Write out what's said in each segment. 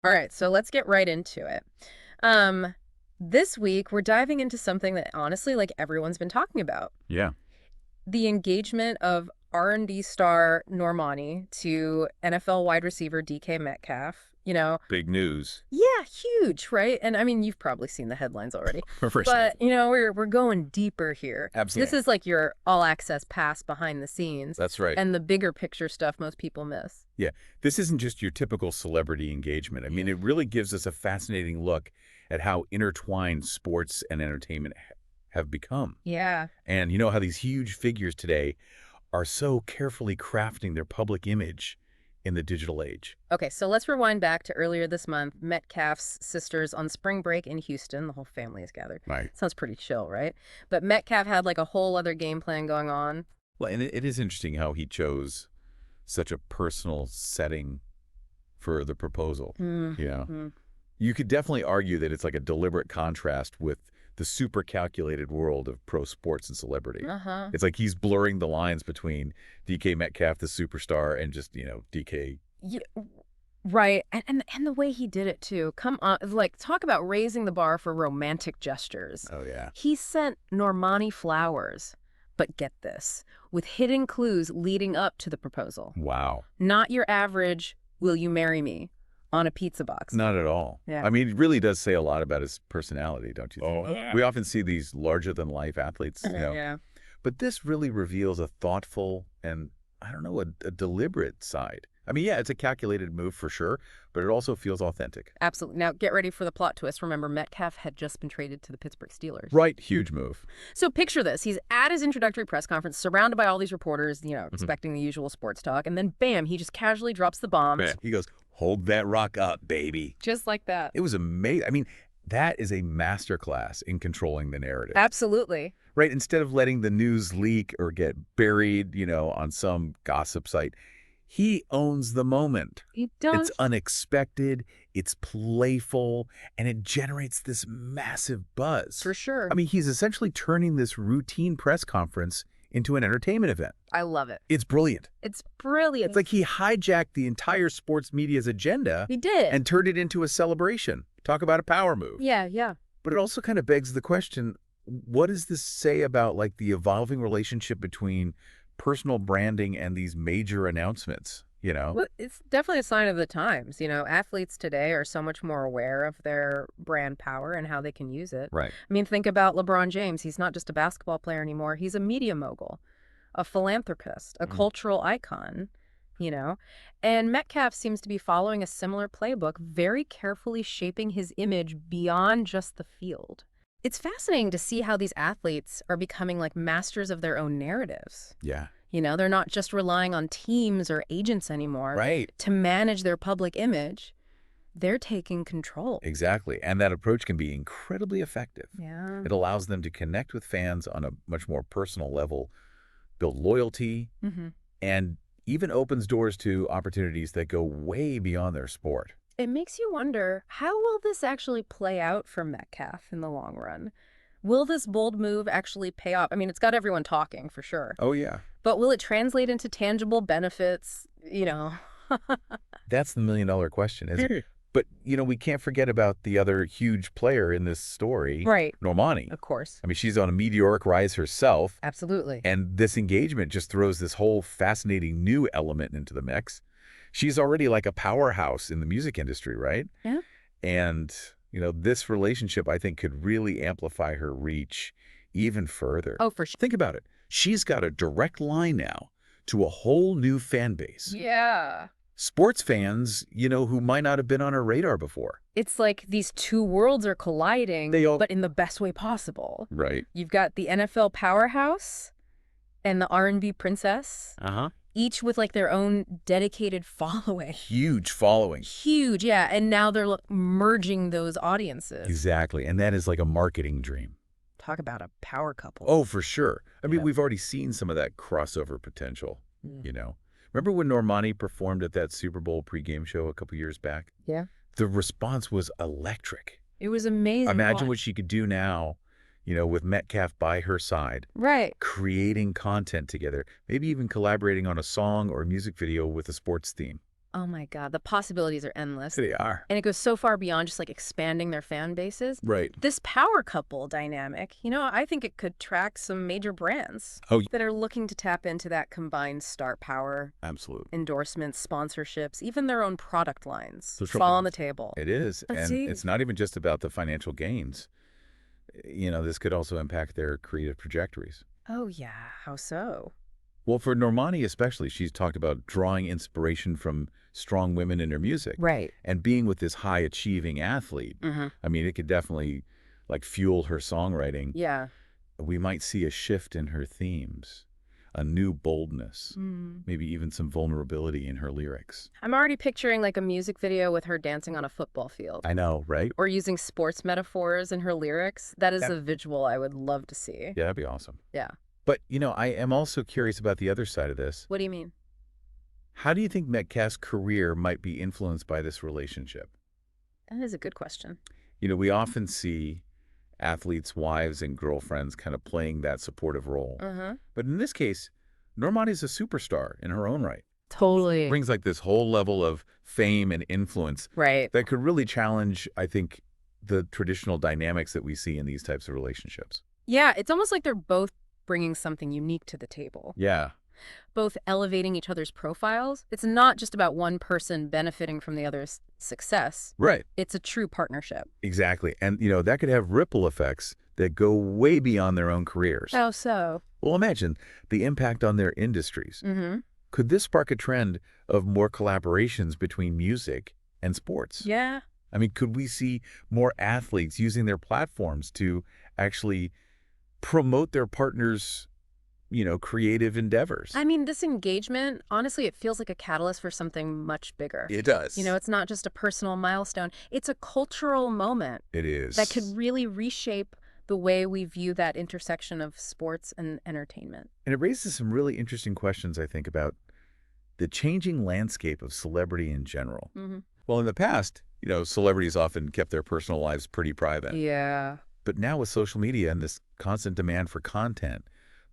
All right, so let's get right into it. Um, this week, we're diving into something that honestly, like everyone's been talking about. Yeah. The engagement of R&B star Normani to NFL wide receiver DK Metcalf. Big news. Yeah, huge, right? And I mean, you've probably seen the headlines already. For sure. But, we're going deeper here. This Absolutely. is like your all-access pass behind the scenes That's right. and the bigger picture stuff most people miss. Yeah. This isn't just your typical celebrity engagement. I mean, it really gives us a fascinating look at how intertwined sports and entertainment have become. Yeah. And you know how these huge figures today are so carefully crafting their public image in the digital age. Okay, so let's rewind back to earlier this month. Metcalf's sisters on spring break in Houston. The whole family is gathered. Right. Sounds pretty chill, right? But Metcalf had like a whole other game plan going on. Well, and it is interesting how he chose such a personal setting for the proposal. You could definitely argue that it's like a deliberate contrast with the super calculated world of pro sports and celebrity. Uh-huh. It's like he's blurring the lines between DK Metcalf, the superstar, and just, DK. Yeah, right. And the way he did it too. Come on, like talk about raising the bar for romantic gestures. Oh, yeah. He sent Normani flowers. But get this, with hidden clues leading up to the proposal. Wow. Not your average, will you marry me, on a pizza box. Not at all. Yeah. I mean, it really does say a lot about his personality, don't you think? Oh, yeah. We often see these larger-than-life athletes, Yeah. But this really reveals a thoughtful and, I don't know, a deliberate side. I mean, yeah, it's a calculated move for sure, but it also feels authentic. Absolutely. Now, get ready for the plot twist. Remember, Metcalf had just been traded to the Pittsburgh Steelers. Right. Huge move. So picture this. He's at his introductory press conference, surrounded by all these reporters, expecting the usual sports talk. And then, bam, he just casually drops the bomb. Man, he goes, hold that rock up, baby. Just like that. It was amazing. I mean, that is a masterclass in controlling the narrative. Absolutely. Right. Instead of letting the news leak or get buried, on some gossip site, he owns the moment. He does. It's unexpected, it's playful, and it generates this massive buzz. For sure. I mean, he's essentially turning this routine press conference into an entertainment event. I love it. It's brilliant. It's brilliant. It's like he hijacked the entire sports media's agenda. He did. And turned it into a celebration. Talk about a power move. Yeah. But it also kind of begs the question, what does this say about like the evolving relationship between personal branding and these major announcements, Well, it's definitely a sign of the times. Athletes today are so much more aware of their brand power and how they can use it. Right. I mean, think about LeBron James. He's not just a basketball player anymore. He's a media mogul, a philanthropist, a cultural icon, And Metcalf seems to be following a similar playbook, very carefully shaping his image beyond just the field. It's fascinating to see how these athletes are becoming like masters of their own narratives. Yeah. They're not just relying on teams or agents anymore Right. to manage their public image. They're taking control. Exactly. And that approach can be incredibly effective. Yeah. It allows them to connect with fans on a much more personal level, build loyalty, and even opens doors to opportunities that go way beyond their sport. It makes you wonder, how will this actually play out for Metcalf in the long run? Will this bold move actually pay off? I mean, it's got everyone talking for sure. Oh, yeah. But will it translate into tangible benefits? That's the million-dollar question, isn't it? But, we can't forget about the other huge player in this story, Right. Normani. Of course. I mean, she's on a meteoric rise herself. Absolutely. And this engagement just throws this whole fascinating new element into the mix. She's already like a powerhouse in the music industry, right? Yeah. And, this relationship, I think, could really amplify her reach even further. Oh, for sure. Think about it. She's got a direct line now to a whole new fan base. Yeah. Sports fans, who might not have been on her radar before. It's like these two worlds are colliding, but in the best way possible. Right. You've got the NFL powerhouse and the R&B princess. Uh-huh. Each with like their own dedicated following. Huge following. Huge, yeah. And now they're merging those audiences. Exactly. And that is like a marketing dream. Talk about a power couple. Oh, for sure. I mean, Yeah. we've already seen some of that crossover potential, Remember when Normani performed at that Super Bowl pregame show a couple years back? Yeah. The response was electric. It was amazing. Imagine what she could do now, with Metcalf by her side. Right. Creating content together, maybe even collaborating on a song or a music video with a sports theme. Oh my God, the possibilities are endless. They are. And it goes so far beyond just like expanding their fan bases. Right. This power couple dynamic, I think it could track some major brands Oh, that are looking to tap into that combined star power, absolutely. endorsements, sponsorships, even their own product lines So fall on the table. It is. Let's And see. it's not even just about the financial gains. This could also impact their creative trajectories. Oh yeah, how so? Well, for Normani especially, she's talked about drawing inspiration from strong women in her music. Right. And being with this high-achieving athlete. Mm-hmm. I mean, it could definitely, fuel her songwriting. Yeah. We might see a shift in her themes, a new boldness, maybe even some vulnerability in her lyrics. I'm already picturing like a music video with her dancing on a football field. I know, right? Or using sports metaphors in her lyrics. That is a visual I would love to see. Yeah, that'd be awesome. Yeah. But, I am also curious about the other side of this. What do you mean? How do you think Metcalf's career might be influenced by this relationship? That is a good question. We often see athletes' wives and girlfriends kind of playing that supportive role. But in this case, Normani's a superstar in her own right. Totally. Brings this whole level of fame and influence Right. that could really challenge, I think, the traditional dynamics that we see in these types of relationships. Yeah, it's almost like they're both bringing something unique to the table. Yeah. Both elevating each other's profiles. It's not just about one person benefiting from the other's success. Right. It's a true partnership. Exactly. And, that could have ripple effects that go way beyond their own careers. How so? Well, imagine the impact on their industries. Could this spark a trend of more collaborations between music and sports? Yeah. I mean, could we see more athletes using their platforms to actually promote their partners' creative endeavors? I mean, this engagement, honestly, it feels like a catalyst for something much bigger. It does. It's not just a personal milestone. It's a cultural moment. It is. That could really reshape the way we view that intersection of sports and entertainment. And it raises some really interesting questions, I think, about the changing landscape of celebrity in general. Well, in the past, celebrities often kept their personal lives pretty private. Yeah. But now with social media and this constant demand for content,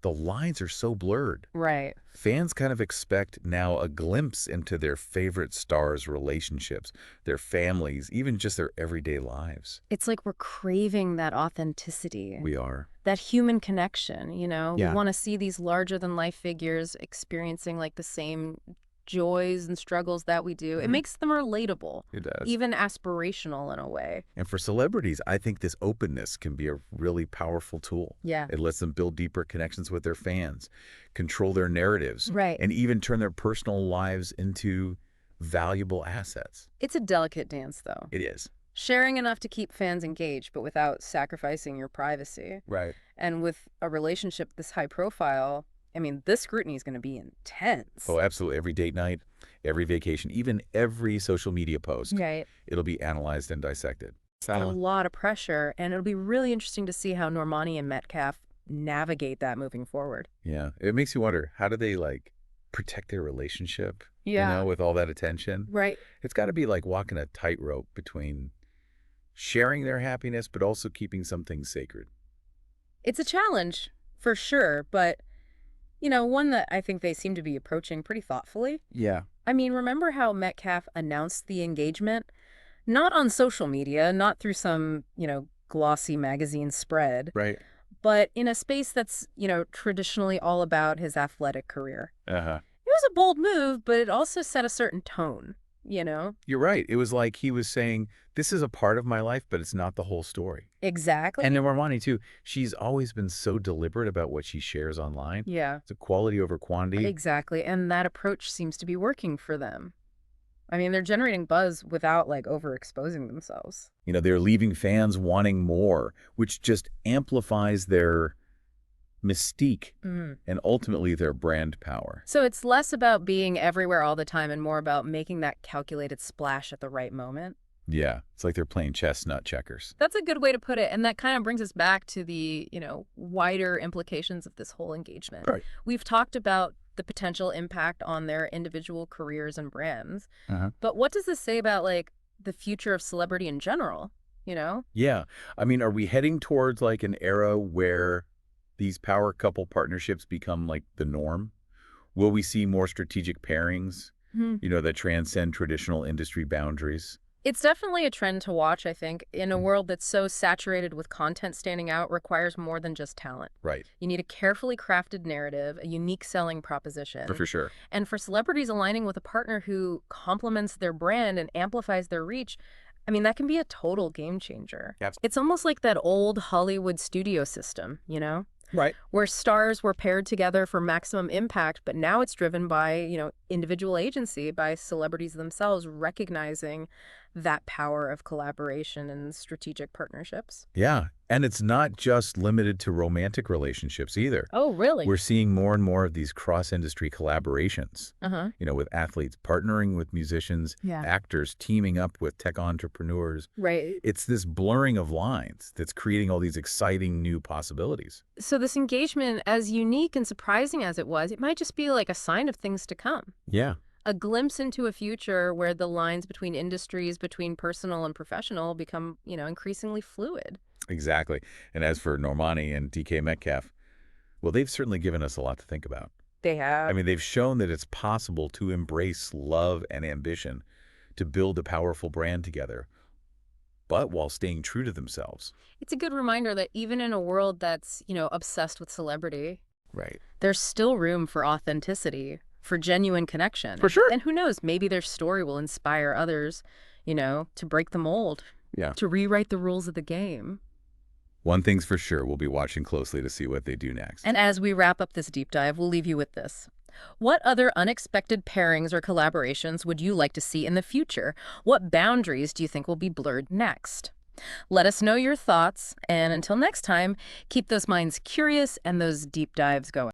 the lines are so blurred. Right. Fans kind of expect now a glimpse into their favorite stars' relationships, their families, even just their everyday lives. It's like we're craving that authenticity. We are. That human connection, Yeah. We want to see these larger-than-life figures experiencing like the same joys and struggles that we do. It makes them relatable. It does. Even aspirational in a way. And for celebrities, I think this openness can be a really powerful tool. Yeah. It lets them build deeper connections with their fans, control their narratives, Right. and even turn their personal lives into valuable assets. It's a delicate dance, though. It is. Sharing enough to keep fans engaged, but without sacrificing your privacy. Right. And with a relationship this high profile, I mean, this scrutiny is going to be intense. Oh, absolutely. Every date night, every vacation, even every social media post, Right. it'll be analyzed and dissected. A lot of pressure, and it'll be really interesting to see how Normani and Metcalf navigate that moving forward. Yeah. It makes you wonder, how do they protect their relationship? Yeah. With all that attention? Right. It's got to be like walking a tightrope between sharing their happiness, but also keeping something sacred. It's a challenge, for sure, but, one that I think they seem to be approaching pretty thoughtfully. Yeah. I mean, remember how Metcalf announced the engagement? Not on social media, not through some, glossy magazine spread, Right. but in a space that's, traditionally all about his athletic career. Uh-huh. It was a bold move, but it also set a certain tone, You're right. It was like he was saying, this is a part of my life, but it's not the whole story. Exactly. And Normani, too, she's always been so deliberate about what she shares online. Yeah. It's a quality over quantity. Exactly. And that approach seems to be working for them. I mean, they're generating buzz without, overexposing themselves. They're leaving fans wanting more, which just amplifies their mystique and ultimately their brand power. So it's less about being everywhere all the time and more about making that calculated splash at the right moment. Yeah, it's like they're playing chess, not checkers. That's a good way to put it. And that kind of brings us back to the, wider implications of this whole engagement. Right. We've talked about the potential impact on their individual careers and brands. But what does this say about, the future of celebrity in general, Yeah. I mean, are we heading towards, an era where these power couple partnerships become, the norm? Will we see more strategic pairings, that transcend traditional industry boundaries. It's definitely a trend to watch, I think. In a world that's so saturated with content, standing out requires more than just talent. Right. You need a carefully crafted narrative, a unique selling proposition. For sure. And for celebrities aligning with a partner who complements their brand and amplifies their reach, I mean, that can be a total game changer. Yes. It's almost like that old Hollywood studio system, Right. where stars were paired together for maximum impact, but now it's driven by, individual agency, by celebrities themselves recognizing that power of collaboration and strategic partnerships. Yeah. And it's not just limited to romantic relationships either. Oh, really? We're seeing more and more of these cross-industry collaborations, with athletes partnering with musicians, actors teaming up with tech entrepreneurs. Right. It's this blurring of lines that's creating all these exciting new possibilities. So this engagement, as unique and surprising as it was, it might just be like a sign of things to come. Yeah. A glimpse into a future where the lines between industries, between personal and professional, become, increasingly fluid. Exactly. And as for Normani and DK Metcalf, well, they've certainly given us a lot to think about. They have. I mean, they've shown that it's possible to embrace love and ambition, to build a powerful brand together, but while staying true to themselves. It's a good reminder that even in a world that's, obsessed with celebrity, Right. there's still room for authenticity, for genuine connection. For sure. And who knows, maybe their story will inspire others, to break the mold, to rewrite the rules of the game. One thing's for sure, we'll be watching closely to see what they do next. And as we wrap up this deep dive, we'll leave you with this. What other unexpected pairings or collaborations would you like to see in the future? What boundaries do you think will be blurred next? Let us know your thoughts, and until next time, keep those minds curious and those deep dives going.